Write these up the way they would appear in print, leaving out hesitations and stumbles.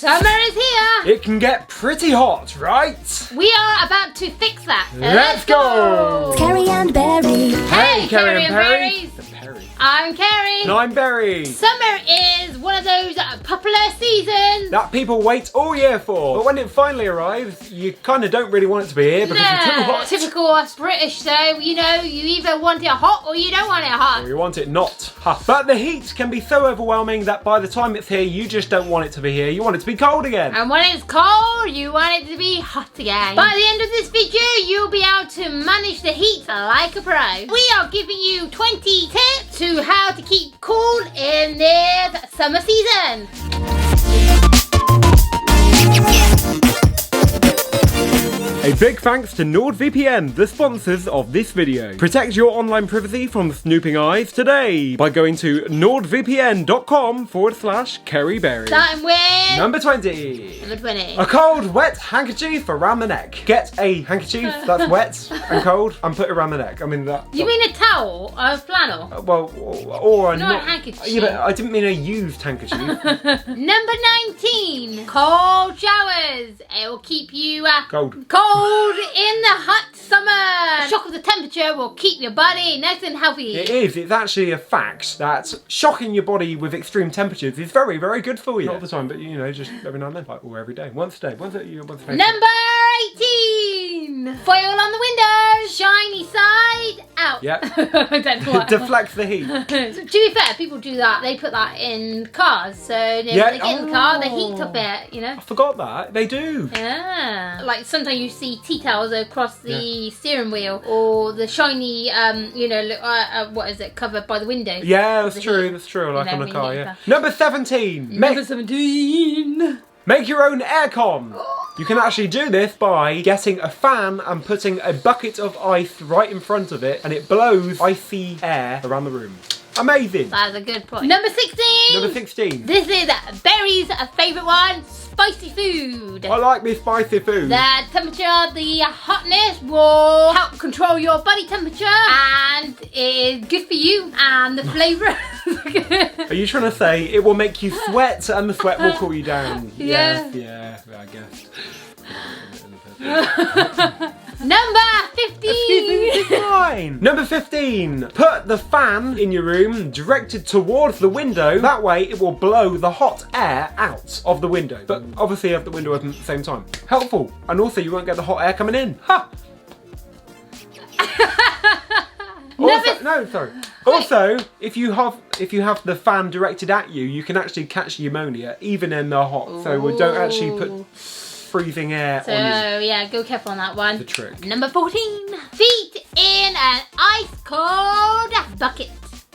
Summer is here. It can get pretty hot, right? We are about to fix that. Let's go. Carrie and Barry. Hey, Carrie and Perry. Berries. The Perry. I'm Carrie. And I'm Barry. Summer is one of those popular seasons That people wait all year for. But when it finally arrives, you kind of don't really want it to be here because it's too hot. Typical us British though, you know, you either want it hot or you don't want it hot. Or you want it not. Ha. But the heat can be so overwhelming that by the time it's here, you just don't want it to be here. You want it to be cold again. And when it's cold, you want it to be hot again. By the end of this video, you'll be able to manage the heat like a pro. We are giving you 20 tips to how to keep cool in this summer season. A big thanks to NordVPN, the sponsors of this video. Protect your online privacy from snooping eyes today by going to nordvpn.com/CarrieBerry. Starting with Number 20. number 20. A cold, wet handkerchief around the neck. Get a handkerchief that's wet and cold and put it around the neck. I mean that. You mean a towel or a flannel? Well, or a Not a handkerchief. Yeah, but I didn't mean a used handkerchief. Number 19. Cold showers. It will keep you Cold. cold in the hot summer. Shock of the temperature will keep your body nice and healthy. It is. It's actually a fact that shocking your body with extreme temperatures is very, very good for you. Not all the time, but you know, just every now and then, like, or every day, once a day. Once a day. Number 18. Foil on the window. Shiny side out. Yep. I don't know what. Deflects the heat. So, to be fair, people do that. They put that in cars. So when they get in the car, they heat up it, you know. I forgot that. They do. Yeah. Like sometimes you see tea towels across the steering wheel or the shiny, you know, what is it, covered by the window. Yeah, that's true. heat. That's true. Like You know, on a car, when you yeah. get Number 17. Number 17. Make your own aircon. You can actually do this by getting a fan and putting a bucket of ice right in front of it, and it blows icy air around the room. Amazing. That's a good point. Number 16. Number 16. This is Barry's favourite one, spicy food. I like this spicy food. The temperature, the hotness will help control your body temperature and it is good for you and the flavour. Are you trying to say it will make you sweat and the sweat will cool you down? Yeah. Yes, yeah, I guess. Number 15. Fine. Number 15. Put the fan in your room directed towards the window. That way it will blow the hot air out of the window. But obviously have the window open at the same time. Helpful. And also you won't get the hot air coming in. Ha! Also, if you have the fan directed at you, you can actually catch pneumonia even in the hot. So we don't actually put freezing air So on you. yeah, go careful on that one. The trick. Number 14. Feet in an ice cold bucket.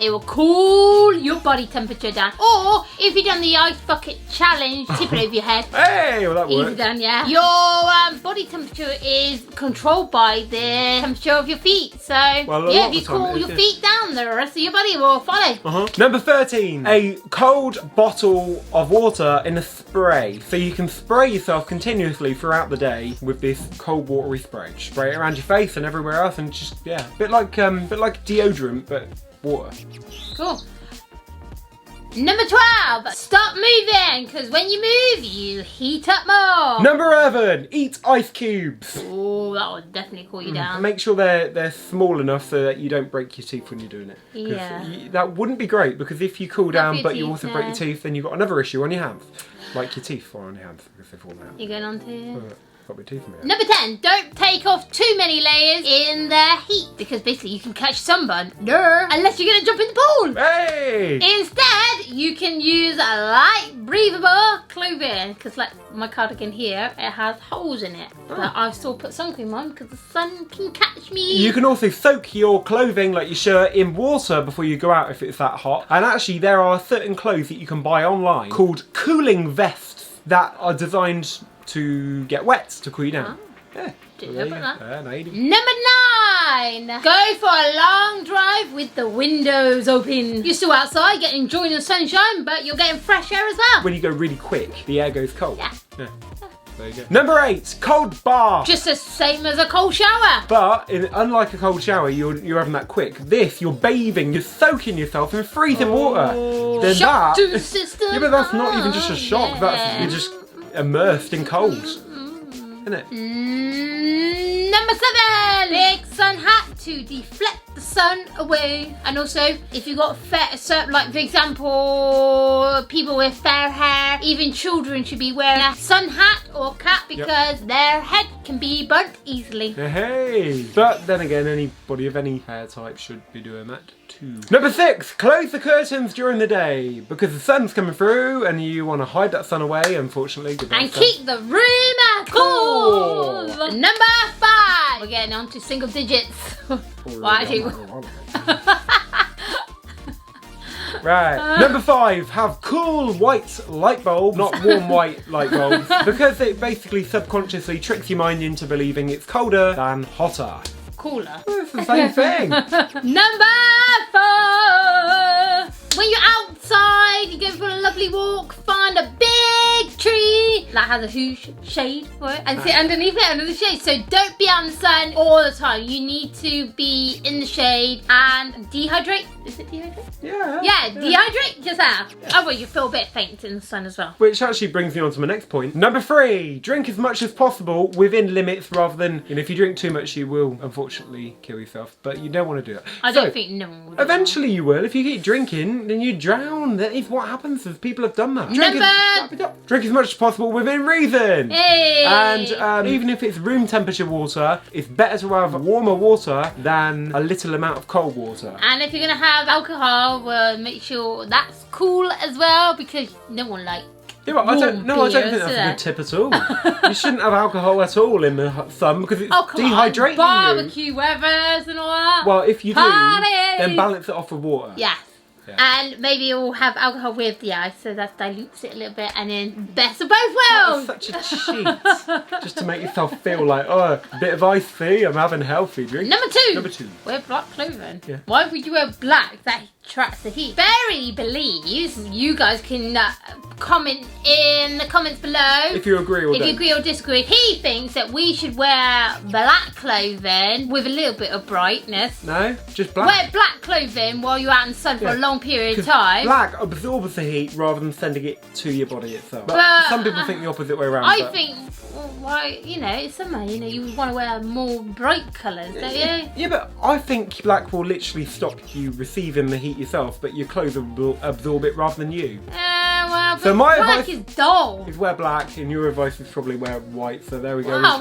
It will cool your body temperature down. Or if you've done the ice bucket challenge, tip it over your head. Hey, well that Easy works. done, yeah. Your body temperature is controlled by the temperature of your feet. So Well, yeah, if you cool your feet down, the rest of your body will follow. Number 13. A cold bottle of water in a spray. So you can spray yourself continuously throughout the day with this cold watery spray. Spray it around your face and everywhere else, and just a bit like deodorant, but water. Cool. Number 12. Stop moving, because when you move, you heat up more. Number 11. Eat ice cubes. Oh, that would definitely cool you down. And make sure they're small enough so that you don't break your teeth when you're doing it. 'Cause Yeah. that wouldn't be great, because if you cool down your but you teeth, also break your yeah. teeth, then you've got another issue on your hands. Like your teeth fall on your hands because they fall out. You're going on to... Got my teeth in my hand. Number 10, don't take off too many layers in the heat because basically you can catch sunburn. Unless you're going to jump in the pool. Hey! Instead, you can use a light, breathable clothing because like my cardigan here, it has holes in it. But I still put sun cream on because the sun can catch me. You can also soak your clothing, like your shirt, in water before you go out if it's that hot. And actually there are certain clothes that you can buy online called cooling vests that are designed to get wet to cool you down. Yeah. Didn't know about that. No, you do. Number 9. Go for a long drive with the windows open. You're still outside enjoying the sunshine, but you're getting fresh air as well. When you go really quick, the air goes cold. Yeah. There you go. Number 8, cold bath. Just the same as a cold shower. But unlike a cold shower, you're having that quick. This, you're bathing, you're soaking yourself in freezing water. Then Shock that, to the system. yeah, but that's not even just a shock. Yeah. That's you're just immersed in cold. Isn't it? Number 7, big sun hat to deflect the sun away. And also, if you've got like for example, people with fair hair, even children should be wearing a sun hat or cap because their head can be burnt easily. Hey! But then again, anybody of any hair type should be doing that too. Number 6, close the curtains during the day because the sun's coming through and you want to hide that sun away, unfortunately. And keep the room cool. Number 5, we're getting on to single digits. Right. Number 5, have cool white light bulbs, not warm white light bulbs, because it basically subconsciously tricks your mind into believing it's colder than hotter. Cooler. Well, it's the same thing. Number 4, when you're outside, you go for a lovely walk, find a big tree that has a huge shade for it, and sit underneath it under the shade. So don't be out in the sun all the time. You need to be in the shade and dehydrate. Is it dehydrate? Yeah. Yeah, dehydrate yourself. Otherwise you feel a bit faint in the sun as well. Which actually brings me on to my next point. Number 3, drink as much as possible within limits rather than, if you drink too much you will unfortunately kill yourself, but you don't want to do it. I don't think no one will. Eventually you will. If you keep drinking, then you drown. That is what happens if people have done that. Drink as much as possible within reason. Hey. And even if it's room temperature water, it's better to have warmer water than a little amount of cold water. And if you're going to have alcohol, well, make sure that's cool as well, because no one likes Yeah, but I don't think that's a good tip at all. You shouldn't have alcohol at all in the sun because it's dehydrating barbecue weathers and all that. Well, if you do, then balance it off with water. Yes. Yeah. And maybe you'll have alcohol with the ice, so that dilutes it a little bit, and then best of both worlds. That's such a cheat. Just to make yourself feel like, oh, a bit of ice tea, I'm having healthy drink. Number 2. Wear black clothing. Yeah. Why would you wear black? That attracts the heat. Barry believes, you guys can comment in the comments below if you agree or disagree. He thinks that we should wear black clothing with a little bit of brightness. No, just black. Wear black clothing while you're out in the sun for a long period of time. Black absorbs the heat rather than sending it to your body itself. But some people think the opposite way around. I think, well, why, it's summer, you want to wear more bright colours, don't you? Yeah, but I think black will literally stop you receiving the heat yourself, but your clothes will absorb it rather than you. Well, so my black advice is dull. Is wear black, and your advice is probably wear white. So there we go. Wow,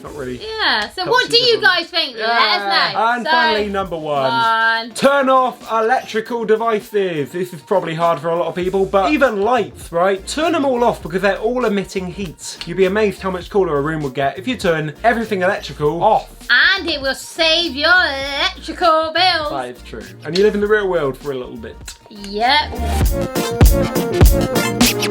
not really. Yeah. So what do you guys think? Let us know. And finally, number 1. Turn off electrical devices. This is probably hard for a lot of people, but even lights, right? Turn them all off because they're all emitting heat. You'd be amazed how much cooler a room would get if you turn everything electrical off. And it will save your electrical bills. That is true. And you live in the real world for a little bit. Yep.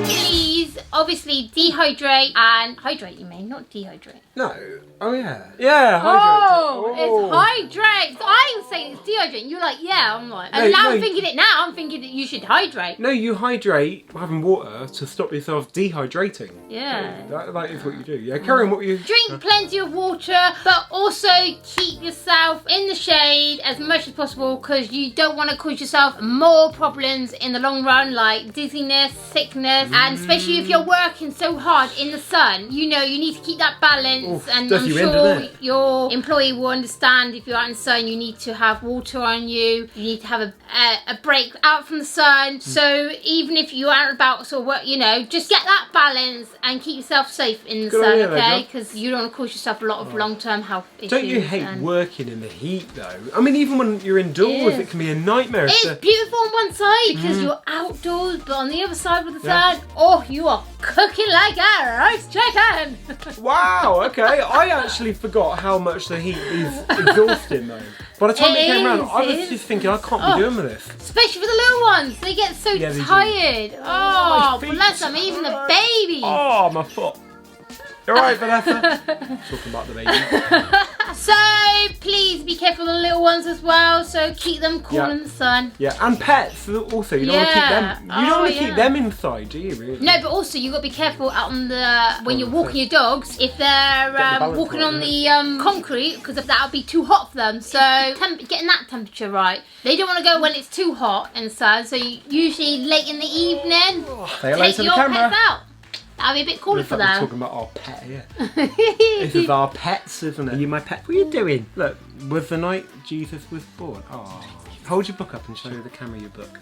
Please, obviously, dehydrate and hydrate. You mean, not dehydrate. No. Oh yeah. Yeah. Hydrate. It's hydrate. So I'm saying it's dehydrate. You're like, yeah. I'm like, and now I'm thinking it. Now I'm thinking that you should hydrate. No, you hydrate having water to stop yourself dehydrating. Yeah. So that is what you do. Yeah. Carry on what you drink. Plenty of water, but also keep yourself in the shade as much as possible because you don't want to cause yourself more problems in the long run, like dizziness, sickness, and especially if you're working so hard in the sun. You need to keep that balance, and I'm sure your employee will understand if you're out in the sun. You need to have water on you. You need to have a break out from the sun. So even if you're out and about, so what just get that balance and keep yourself safe in the sun, okay? Because you don't want to cause yourself a lot of long-term health issues. Don't you hate working in the heat though? I mean, even when you're indoors, it can be a nightmare. It's beautiful on one side because you're outdoors, but on the other side with the sun, you are cooking like a roast chicken. Wow, okay. I actually forgot how much the heat is exhausting though. By the time it came around, I was just thinking, I can't be doing with this. Especially for the little ones. They get so tired. Oh, bless them, even the babies. Oh, my foot. You're right, Vanessa. Talking about the baby. So please be careful of the little ones as well. So keep them cool in the sun. Yeah, and pets also. You don't want to keep them. You don't want to keep them inside, do you? Really? No, but also you got to be careful out on the when you're walking your dogs. If they're walking on the concrete, because that'll be too hot for them. So getting that temperature right. They don't want to go when it's too hot in the sun. So usually late in the evening, say hello to the camera. Pets out. That'd be a bit cooler for We're them. talking about our pet here. This is our pets, isn't it? Are you my pet? What are you doing? Look, was the night Jesus was born? Oh. Hold your book up and show the camera your book.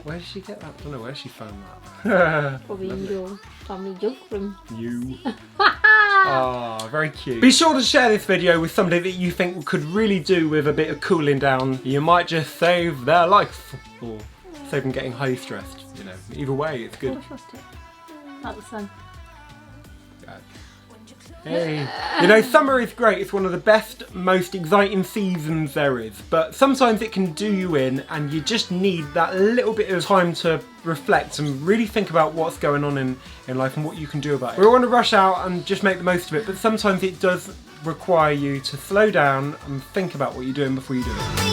Where did she get that? I don't know where she found that. Probably in your family junk room. You. Ah, very cute. Be sure to share this video with somebody that you think could really do with a bit of cooling down. You might just save their life or save them getting high stressed. You know, either way, it's good. Like the sun. Hey. You know, summer is great. It's one of the best, most exciting seasons there is. But sometimes it can do you in and you just need that little bit of time to reflect and really think about what's going on in life and what you can do about it. We all want to rush out and just make the most of it, but sometimes it does require you to slow down and think about what you're doing before you do it.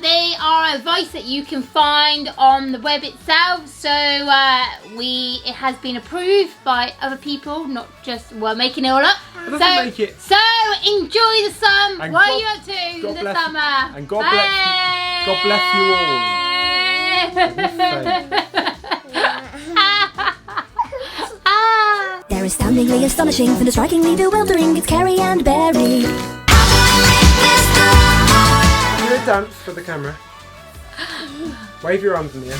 They are advice that you can find on the web itself, so it has been approved by other people, not just making it all up. It doesn't make it. So enjoy the sun. And what are you up to in the summer? And God bless you all. They're astoundingly astonishing, and strikingly bewildering. It's Carrie and Barry. Dance for the camera. Wave your arms in the air.